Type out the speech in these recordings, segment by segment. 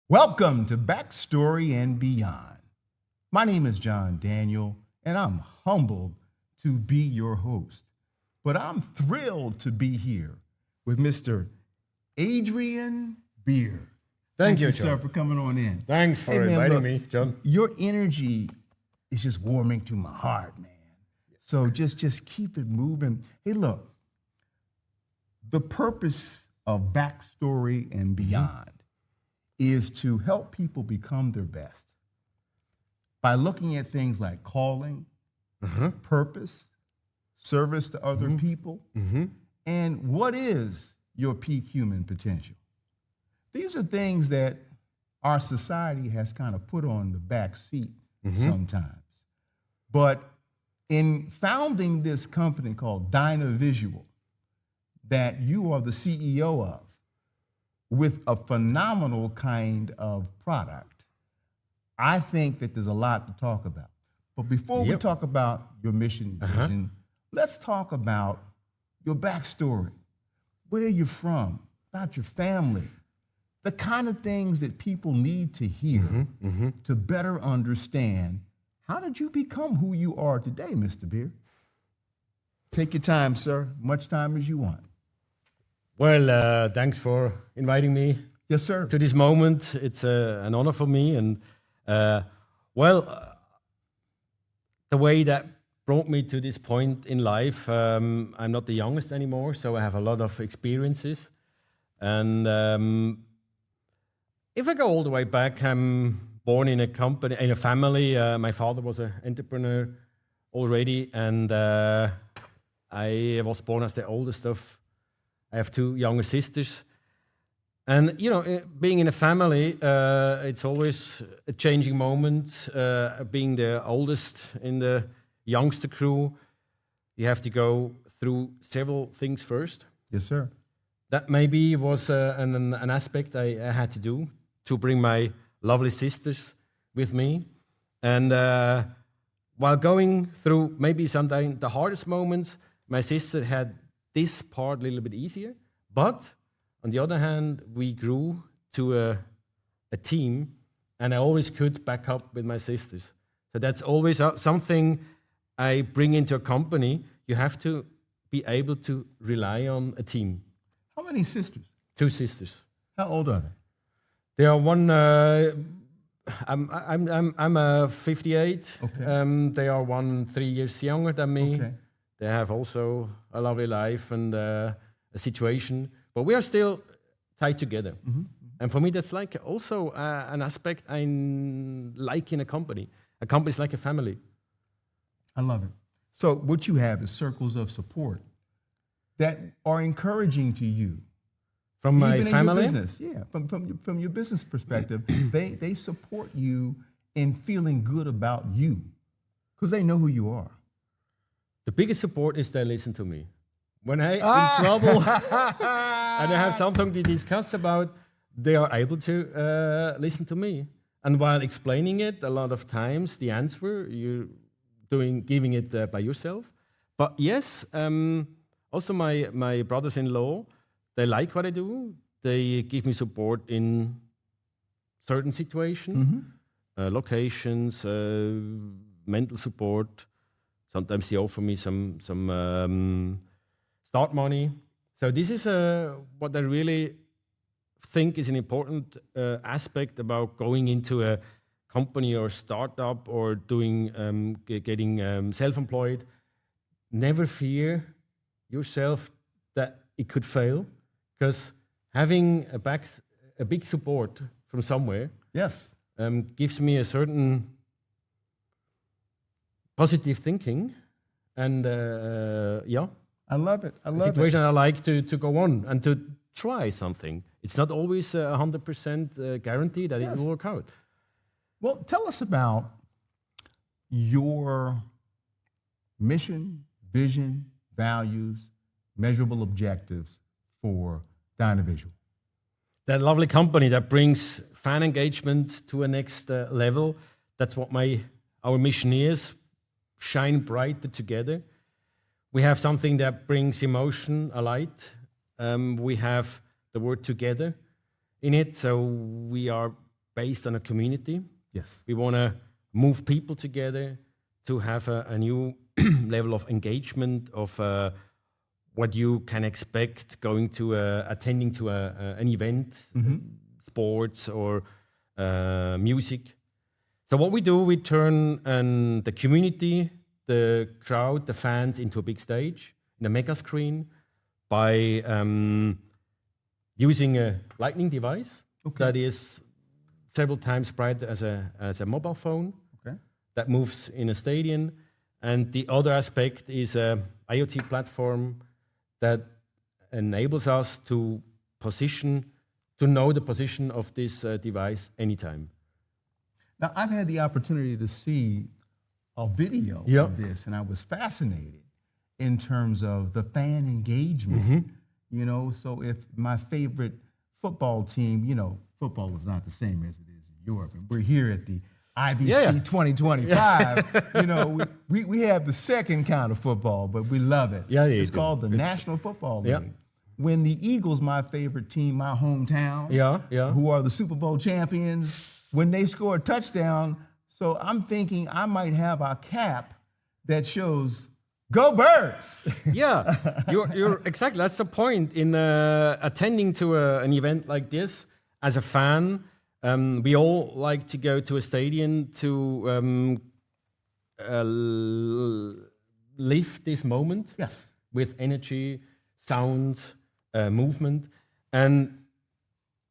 Welcome to Backstory and Beyond. My name is John Daniel, and I'm humbled to be your host. But I'm thrilled to be here with Mr. Adrian Beer. Thank you, sir, John. for coming on in. Thanks for Hey, man, inviting look, me, John. Your energy is just warming to my heart, man. So just keep it moving. Hey, look, the purpose of Backstory and Beyond is to help people become their best by looking at things like calling, purpose, service to other people, and what is your peak human potential. These are things that our society has kind of put on the back seat sometimes. But in founding this company called Dynavisual, that you are the CEO of, with a phenomenal kind of product, I think that there's a lot to talk about. But before we talk about your mission, vision, let's talk about your backstory, where you're from, about your family, the kind of things that people need to hear to better understand how did you become who you are today, Mr. Beer? Take your time, sir, much time as you want. Well, thanks for inviting me Yes, sir. to this moment. It's an honor for me. And the way that brought me to this point in life, I'm not the youngest anymore, so I have a lot of experiences. And if I go all the way back, I'm born in a company, in a family. My father was an entrepreneur already, and I was born as the oldest of. I have two younger sisters. And, you know, being in a family, it's always a changing moment. Being the oldest in the youngster crew, you have to go through several things first. Yes, sir. That maybe was an aspect I had to do to bring my lovely sisters with me. And while going through maybe sometimes the hardest moments, my sister had this part a little bit easier. But on the other hand, we grew to a team, and I always could back up with my sisters. So that's always something I bring into a company. You have to be able to rely on a team. How many sisters? Two sisters. How old are they? They are one. I'm 58. Okay. They are 3 years younger than me. Okay. They have also a lovely life and a situation, but we are still tied together. And for me, that's like also an aspect I like in a company. A company is like a family. I love it. So what you have is circles of support that are encouraging to you. From my Even family? in your business, yeah. From your business perspective, they support you in feeling good about you because they know who you are. The biggest support is they listen to me. When I'm in trouble and I have something to discuss about, they are able to listen to me. And while explaining it, a lot of times the answer you're giving it by yourself. But yes, also my brothers-in-law, they like what I do. They give me support in certain situations, locations, mental support. Sometimes they offer me some start money. So this is what I really think is an important aspect about going into a company or startup or getting self-employed. Never fear yourself that it could fail, because having a big support from somewhere Yes. gives me a certain positive thinking, and I love it. I a love situation I like to go on and to try something. It's not always 100% guaranteed that it will work out. Well, tell us about your mission, vision, values, measurable objectives for Dynavisual. That lovely company that brings fan engagement to a next level. That's what our mission is. Shine brighter together. We have something that brings emotion alight. We have the word together in it, so we are based on a community. Yes. We want to move people together to have a new level of engagement of what you can expect going to attending to an event, sports or music. So what we do, we turn the community, the crowd, the fans into a big stage, in a mega screen, by using a lightning device that is several times brighter as a mobile phone that moves in a stadium. And the other aspect is a IoT platform that enables us to know the position of this device anytime. Now, I've had the opportunity to see a video of this, and I was fascinated in terms of the fan engagement. You know, so if my favorite football team, you know, football is not the same as it is in Europe, and we're here at the IBC 2025. You know, we have the second kind of football, but we love it. It's called the National Football League. When the Eagles, my favorite team, my hometown, who are the Super Bowl champions, when they score a touchdown, so I'm thinking I might have a cap that shows "Go Birds." You're exactly. That's the point in attending to an event like this. As a fan, we all like to go to a stadium to live this moment with energy, sound, movement. And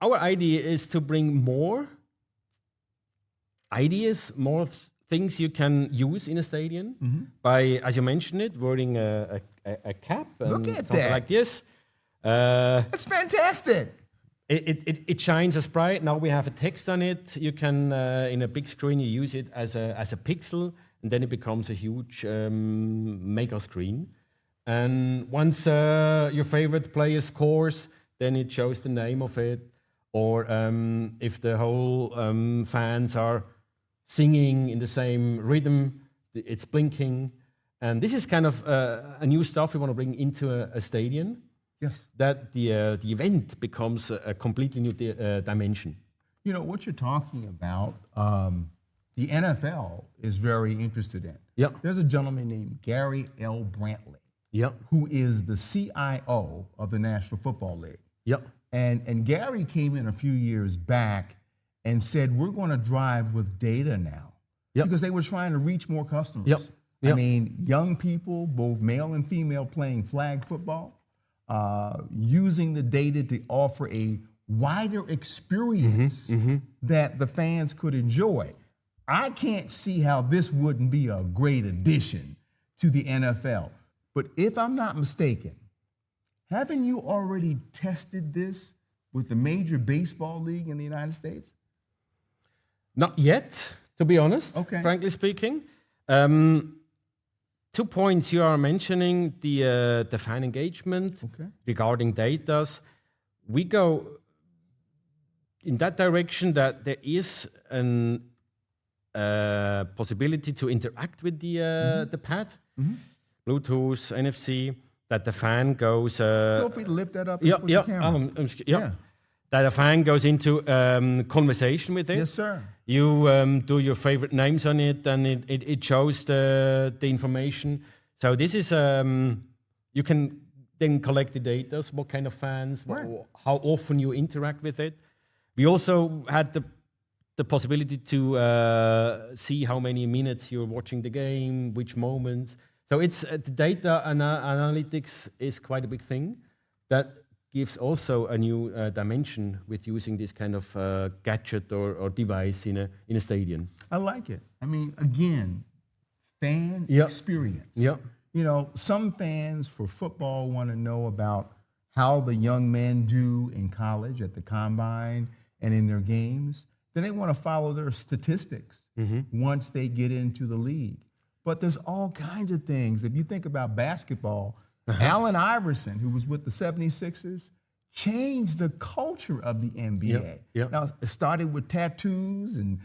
our idea is to bring more ideas, more things you can use in a stadium by, as you mentioned it, wearing a cap and Look at something that. like this. That's fantastic. It shines as bright. Now we have a text on it. You can, in a big screen, you use it as a pixel, and then it becomes a huge mega screen. And once your favorite player scores, then it shows the name of it. Or if the whole fans are singing in the same rhythm, it's blinking. And this is kind of a new stuff we want to bring into a stadium. That the event becomes a completely new dimension. You know, what you're talking about, the NFL is very interested in. There's a gentleman named Gary L. Brantley, who is the CIO of the National Football League. And Gary came in a few years back and said, we're going to drive with data now. Because they were trying to reach more customers. I mean, young people, both male and female, playing flag football, using the data to offer a wider experience that the fans could enjoy. I can't see how this wouldn't be a great addition to the NFL. But if I'm not mistaken, haven't you already tested this with the Major Baseball League in the United States? Not yet, to be honest, frankly speaking. 2 points you are mentioning, the fan engagement regarding data. We go in that direction that there is an possibility to interact with the pad, Bluetooth, NFC, that the fan goes... Feel free to lift that up and put the camera. That a fan goes into conversation with it. Yes, sir. You do your favorite names on it, and it shows the information. So this is you can then collect the data, what kind of fans, how often you interact with it. We also had the possibility to see how many minutes you're watching the game, which moments. So it's the data analytics is quite a big thing that gives also a new dimension with using this kind of gadget or device in a stadium. I like it. I mean, again, fan experience. You know, some fans for football want to know about how the young men do in college at the combine and in their games. Then they want to follow their statistics once they get into the league. But there's all kinds of things. If you think about basketball, Allen Iverson, who was with the 76ers, changed the culture of the NBA. Now, it started with tattoos and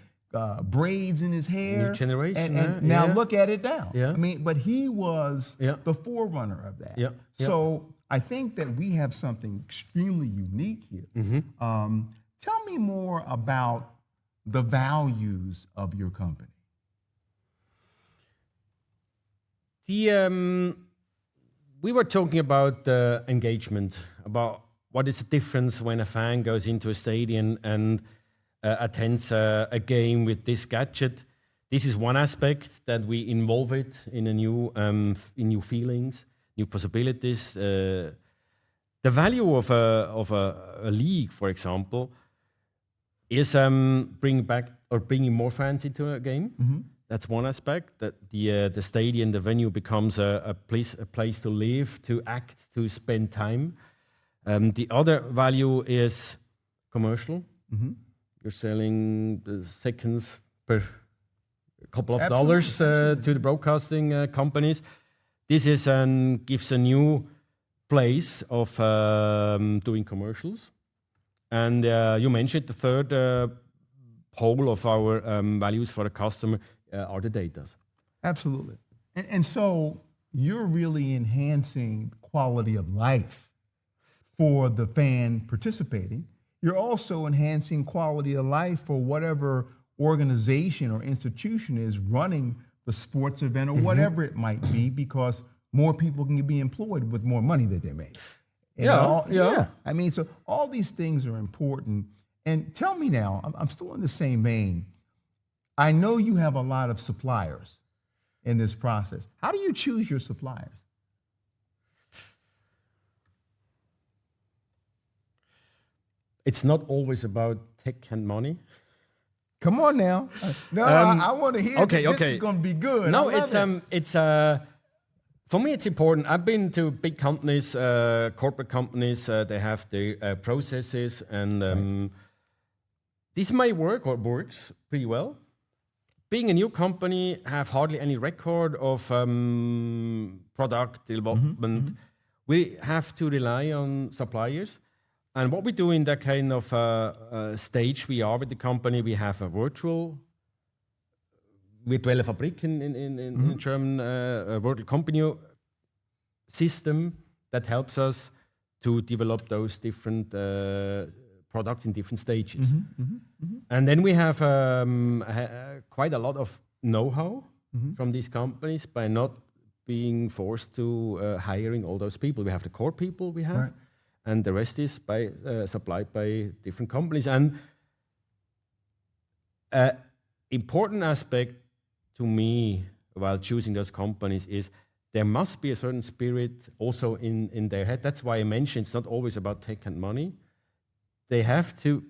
braids in his hair. New generation. And now look at it now. I mean, but he was the forerunner of that. So I think that we have something extremely unique here. Tell me more about the values of your company? We were talking about engagement, about what is the difference when a fan goes into a stadium and attends a game with this gadget. This is one aspect that we involve it in in new feelings, new possibilities. The value of a league, for example, is bringing more fans into a game. Mm-hmm. That's one aspect. That the stadium, the venue becomes a place to live, to act, to spend time. The other value is commercial. Mm-hmm. You're selling seconds per couple of dollars to the broadcasting companies. This gives a new place of doing commercials. And you mentioned the third pole of our values for the customer are the data. Absolutely. And so you're really enhancing quality of life for the fan participating. You're also enhancing quality of life for whatever organization or institution is running the sports event or whatever it might be, because more people can be employed with more money that they make. Yeah. I mean, so all these things are important. And tell me now, I'm still in the same vein. I know you have a lot of suppliers in this process. How do you choose your suppliers? It's not always about tech and money. Come on now. No, I want to hear this is going to be good. No, it's for me, it's important. I've been to big companies, corporate companies. They have their processes, and this may work or works pretty well. Being a new company, have hardly any record of product development. Mm-hmm. We have to rely on suppliers. And what we do in that kind of stage we are with the company, we have a virtual virtuelle Fabrik in German, a virtual company system that helps us to develop those different products in different stages. Mm-hmm. Mm-hmm. Mm-hmm. And then we have quite a lot of know-how from these companies by not being forced to hiring all those people. We have the core people we have. Right. And the rest is supplied by different companies. And important aspect to me while choosing those companies is there must be a certain spirit also in their head. That's why I mentioned it's not always about tech and money. They have to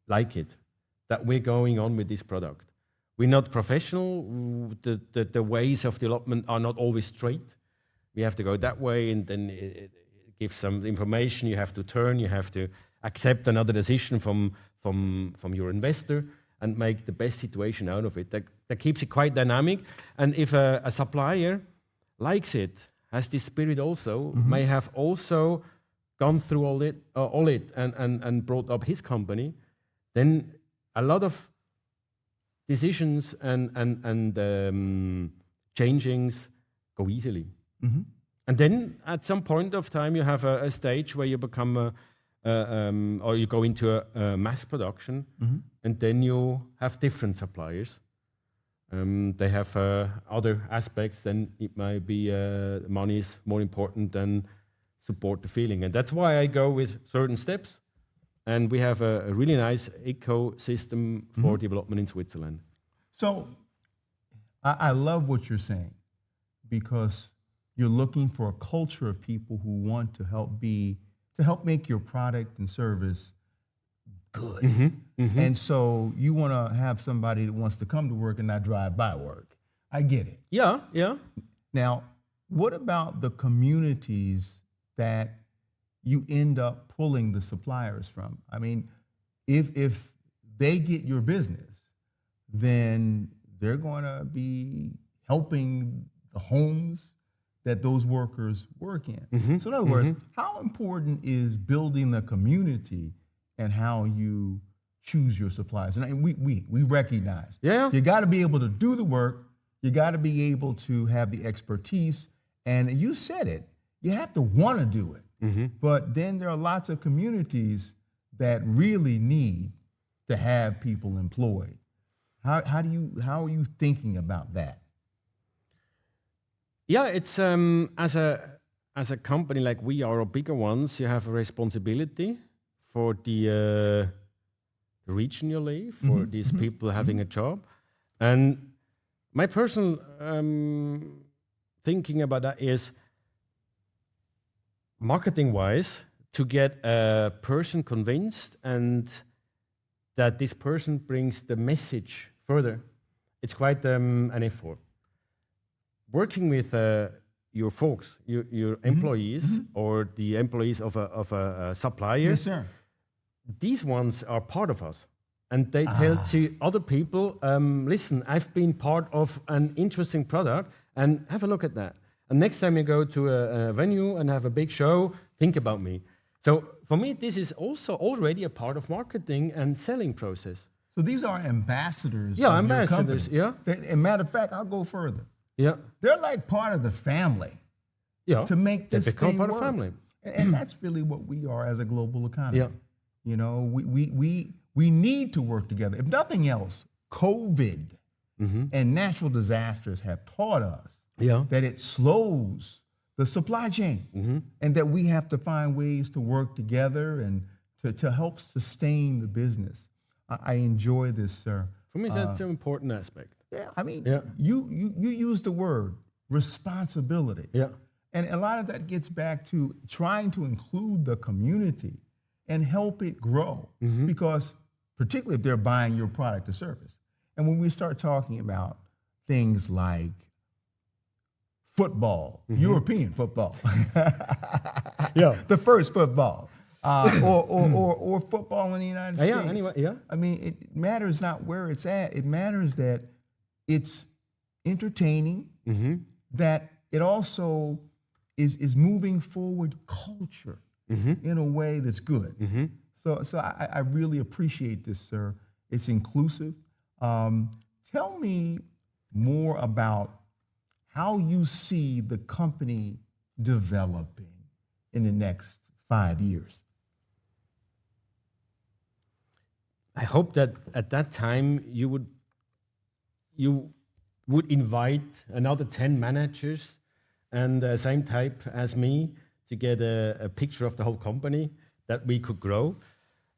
like it, that we're going on with this product. We're not professional. The ways of development are not always straight. We have to go that way, and then it give some information, you have to turn, you have to accept another decision from your investor and make the best situation out of it. That keeps it quite dynamic. And if a supplier likes it, has this spirit also, may have also gone through all it and brought up his company, then a lot of decisions and changings go easily. Mm-hmm. And then at some point of time, you have a stage where you become or you go into a mass production, and then you have different suppliers. They have other aspects, then it might be money is more important than support the feeling. And that's why I go with certain steps. And we have a really nice ecosystem for development in Switzerland. So I love what you're saying, because you're looking for a culture of people who want to help make your product and service good. Mm-hmm. Mm-hmm. And so you want to have somebody that wants to come to work and not drive by work. I get it. Yeah. Now, what about the communities that you end up pulling the suppliers from? I mean, if they get your business, then they're going to be helping the homes that those workers work in. Mm-hmm. So in other words, how important is building the community and how you choose your suppliers? And we recognize, you got to be able to do the work, you got to be able to have the expertise, and you said it, you have to want to do it. Mm-hmm. But then there are lots of communities that really need to have people employed. How are you thinking about that? Yeah, it's as a company like we are, or bigger ones, you have a responsibility for the region you live, for these people having a job. And my personal thinking about that is, marketing-wise, to get a person convinced and that this person brings the message further, it's quite an effort. Working with your folks, your employees, or the employees of a supplier, Yes, sir. these ones are part of us. And they tell to other people, listen, I've been part of an interesting product, and have a look at that. And next time you go to a venue and have a big show, think about me. So for me, this is also already a part of marketing and selling process. So these are ambassadors. Yeah, of ambassadors, your company. And matter of fact, I'll go further. Yeah. They're like part of the family. Yeah. To make this they become thing part work. of family. And that's really what we are as a global economy. Yeah. You know, we need to work together. If nothing else, COVID and natural disasters have taught us that it slows the supply chain and that we have to find ways to work together and to help sustain the business. I enjoy this, sir. For me, that's an important aspect. Yeah, I mean, you use the word responsibility. Yeah. And a lot of that gets back to trying to include the community and help it grow. Because particularly if they're buying your product or service. And when we start talking about things like football, European football, the first football, or football in the United States. Anyway, I mean, it matters not where it's at. It matters that it's entertaining, that it also is moving forward culture in a way that's good. So I really appreciate this, sir. It's inclusive. Tell me more about how you see the company developing in the next 5 years. I hope that at that time you would invite another 10 managers and same type as me to get a picture of the whole company, that we could grow.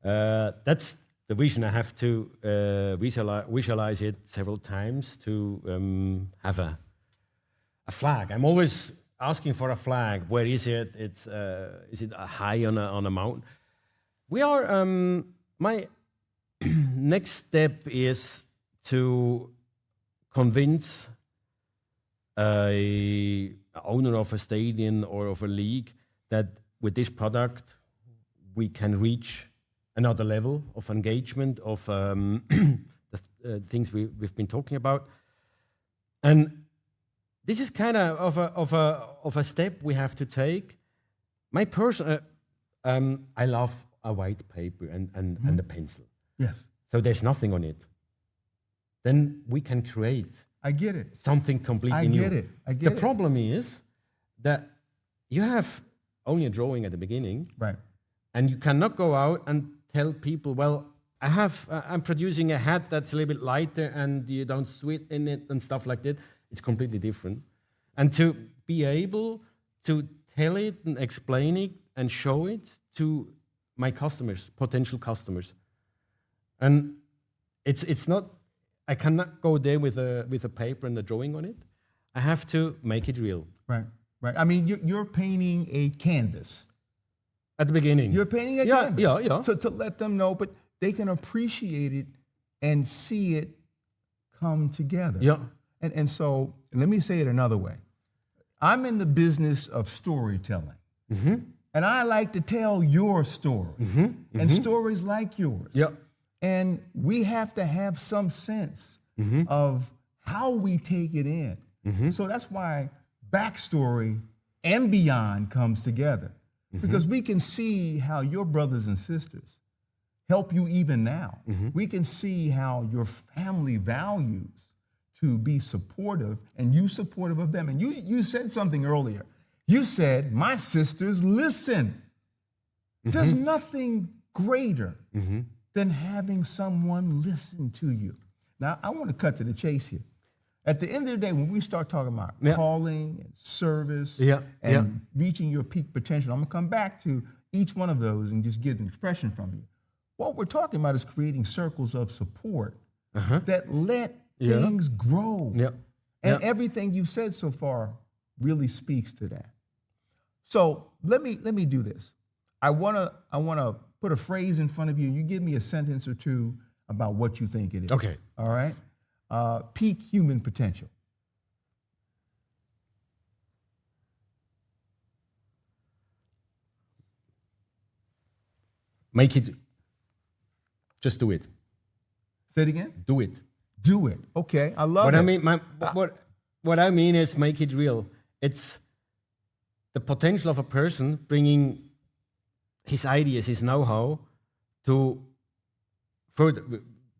That's the vision. I have to visualize it several times to have a flag. I'm always asking for a flag. Where is it? Is it high on a mountain? We are. My next step is to convince a owner of a stadium or of a league that with this product we can reach another level of engagement of the things we've been talking about. And this is kind of a step we have to take. My personal, I love a white paper and a pencil. Yes. So there's nothing on it. Then we can create. I get it. Something completely new. I get it. The problem is that you have only a drawing at the beginning, right? And you cannot go out and tell people, well, I'm producing a hat that's a little bit lighter and you don't sweat in it and stuff like that. It's completely different. And to be able to tell it and explain it and show it to my customers, potential customers. And it's not, I cannot go there with a paper and a drawing on it. I have to make it real. Right. I mean, you're painting a canvas. At the beginning. You're painting a canvas. Yeah. To let them know, but they can appreciate it and see it come together. Yeah. And so, let me say it another way. I'm in the business of storytelling. And I like to tell your story and stories like yours. Yeah. And we have to have some sense of how we take it in. So that's why backstory and beyond comes together. Because we can see how your brothers and sisters help you even now. We can see how your family values to be supportive and you supportive of them. And you said something earlier. You said, my sisters listen. There's nothing greater than having someone listen to you. Now, I want to cut to the chase here. At the end of the day, when we start talking about calling and service and reaching your peak potential, I'm going to come back to each one of those and just get an expression from you. What we're talking about is creating circles of support that let things grow. And everything you've said so far really speaks to that. So let me do this. I wanna put a phrase in front of you, and you give me a sentence or two about what you think it is. Okay. All right. Peak human potential. Make it. Just do it. Say it again. Do it. Do it. Okay, I love what it. I mean, what I mean is make it real. It's the potential of a person bringing his ideas, his know-how to further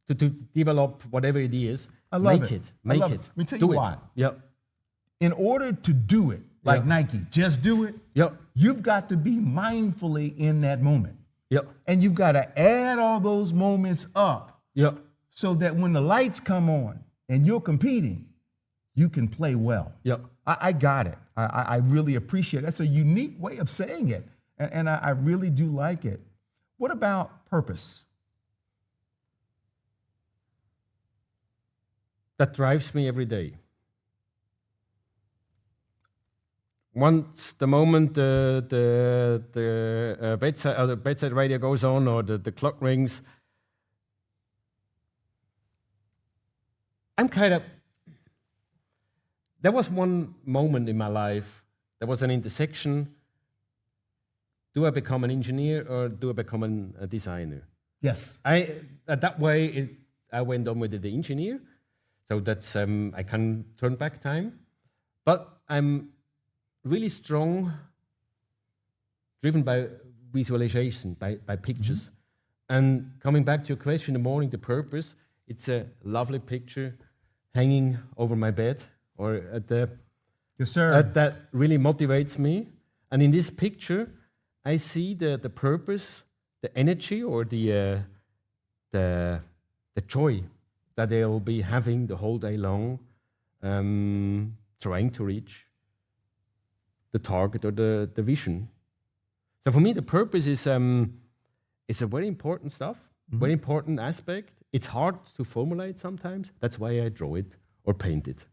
to develop whatever it is. I love make it. it. Make I love it. Let me tell do you it. why. Yep. In order to do it, like Nike, just do it. Yep. You've got to be mindfully in that moment. Yep. And you've got to add all those moments up. Yep. So that when the lights come on and you're competing, you can play well. Yep. I got it. I really appreciate it. That's a unique way of saying it. And I really do like it. What about purpose? That drives me every day. Once the moment the bedside radio goes on or the clock rings, I'm kind of. There was one moment in my life. There was an intersection. Do I become an engineer or do I become a designer? Yes. I went on with the engineer, so that's I can turn back time, but I'm really strong, driven by visualization, by pictures. And coming back to your question in the morning, the purpose, it's a lovely picture hanging over my bed or at the. Yes, sir. That really motivates me. And in this picture, I see the purpose, the energy, or the joy that they'll be having the whole day long, trying to reach the target or the vision. So for me, the purpose is a very important stuff, very important aspect. It's hard to formulate sometimes. That's why I draw it or paint it.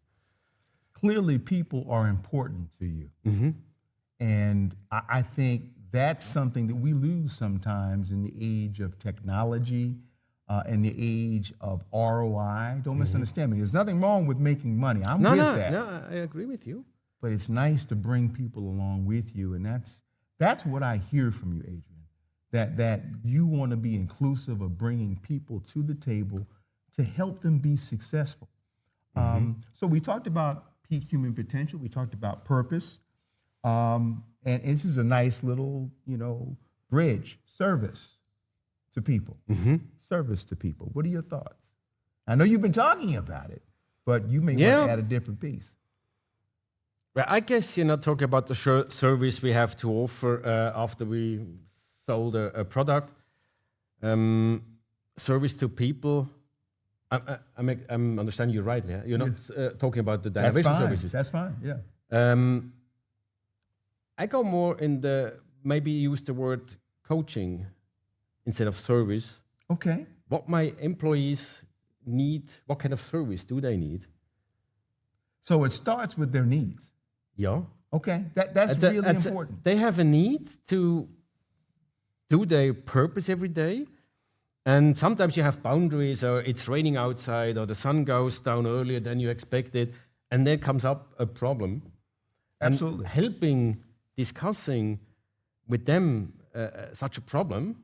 Clearly, people are important to you. And I think that's something that we lose sometimes in the age of technology, in the age of ROI. Don't misunderstand me. There's nothing wrong with making money. I'm with that. No, I agree with you. But it's nice to bring people along with you. And that's what I hear from you, Adrian, that you want to be inclusive of bringing people to the table to help them be successful. So we talked about peak human potential. We talked about purpose. And this is a nice little, bridge, service to people. Service to people. What are your thoughts? I know you've been talking about it, but you may want to add a different piece. Well, I guess you're not talking about the service we have to offer after we sold a product. Service to people. I'm understanding you rightly. Huh? You're not talking about the Dynavisual services. That's fine. Yeah. I go more in maybe use the word coaching instead of service. Okay. What my employees need, what kind of service do they need? So it starts with their needs. Yeah. Okay. That's really important. They have a need to do their purpose every day. And sometimes you have boundaries, or it's raining outside, or the sun goes down earlier than you expected, and there comes up a problem. Absolutely. And helping, discussing with them such a problem,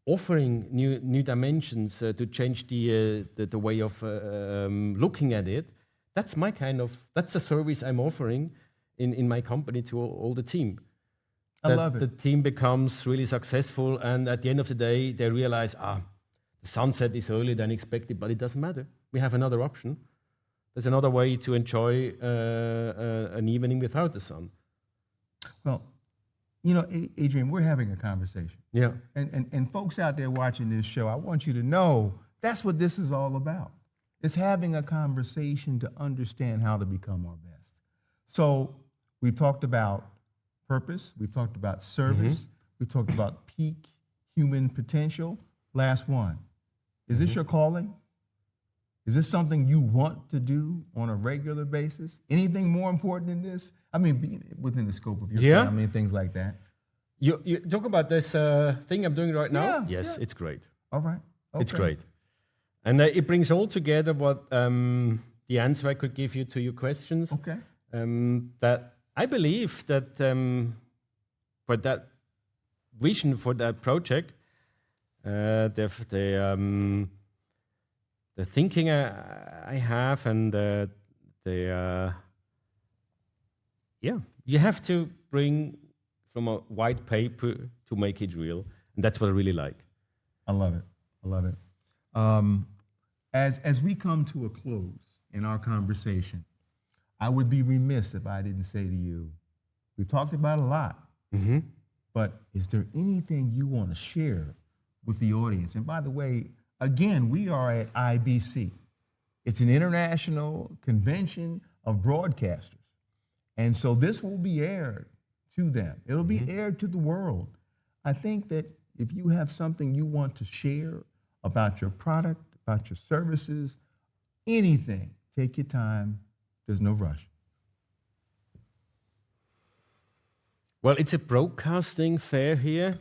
offering new dimensions to change the way of looking at it. That's that's a service I'm offering in my company to all the team. I love it. The team becomes really successful, and at the end of the day, they realize, the sunset is earlier than expected, but it doesn't matter. We have another option. There's another way to enjoy an evening without the sun. Well, you know, Adrian, we're having a conversation. Yeah. And folks out there watching this show, I want you to know that's what this is all about. It's having a conversation to understand how to become our best. So we've talked about purpose. We've talked about service. We've talked about peak human potential. Last one. Is this your calling? Is this something you want to do on a regular basis? Anything more important than this? I mean, within the scope of your family and things like that. You talk about this thing I'm doing right now? Yeah, Yes, it's great. All right. Okay. It's great. And it brings all together what the answer I could give you to your questions. Okay. That I believe that for that vision, for that project, the thinking I have and you have to bring from a white paper to make it real. And that's what I really like. I love it. I love it. As we come to a close in our conversation, I would be remiss if I didn't say to you, we've talked about a lot, but is there anything you want to share with the audience? And by the way, again, we are at IBC. It's an international convention of broadcasters. And so this will be aired to them. It'll be aired to the world. I think that if you have something you want to share about your product, about your services, anything, take your time. There's no rush. Well, it's a broadcasting fair here.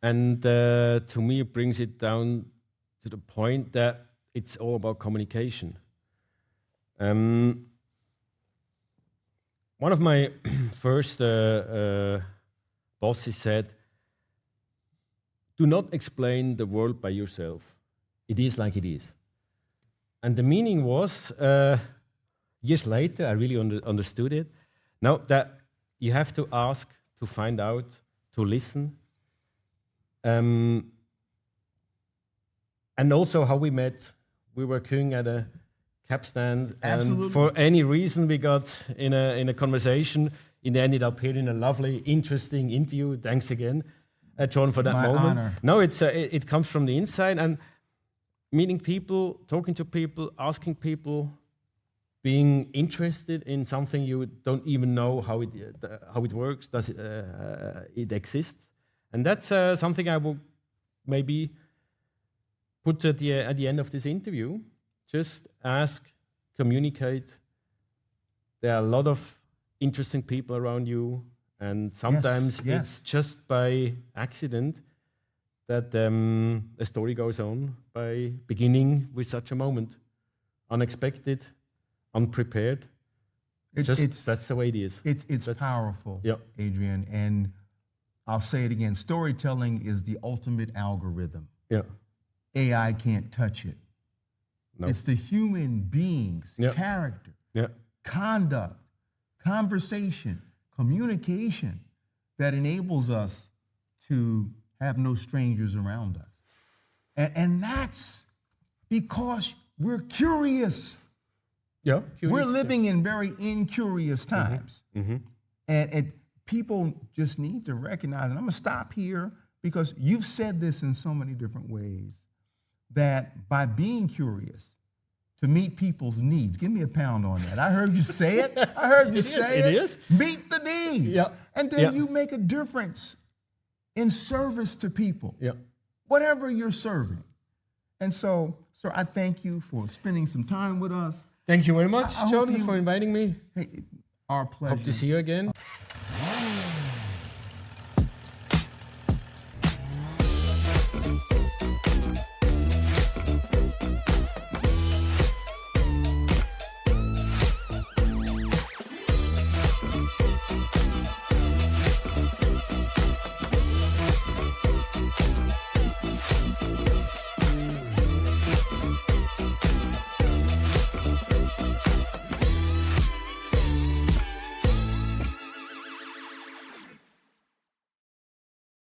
And to me, it brings it down to the point that it's all about communication. One of my first bosses said, do not explain the world by yourself. It is like it is. And the meaning was, years later, I really understood it. Now that you have to ask, to find out, to listen. And also how we met. We were queuing at a cab stand. Absolutely. And for any reason, we got in a conversation. It ended up here in a lovely, interesting interview. Thanks again, John, for that My moment. honor. No, it comes from the inside. And meeting people, talking to people, asking people, being interested in something you don't even know how it works, does it exists, and that's something I will maybe put at the end of this interview. Just ask, communicate. There are a lot of interesting people around you, and sometimes it's just by accident that a story goes on by beginning with such a moment, unexpected, unprepared. That's the way it is. It's powerful, Adrian. And I'll say it again, storytelling is the ultimate algorithm. Yeah. AI can't touch it. No. It's the human being's character, conduct, conversation, communication that enables us to have no strangers around us. And that's because we're curious. Yeah, we're living in very incurious times. And people just need to recognize, and I'm going to stop here because you've said this in so many different ways, that by being curious to meet people's needs, give me a pound on that. I heard you say it. I heard you say it. It is. Meet the needs. Yeah. And then you make a difference in service to people, whatever you're serving. And so, sir, I thank you for spending some time with us. Thank you very much, I John, hope for inviting me. Hey, our pleasure. Hope to see you again.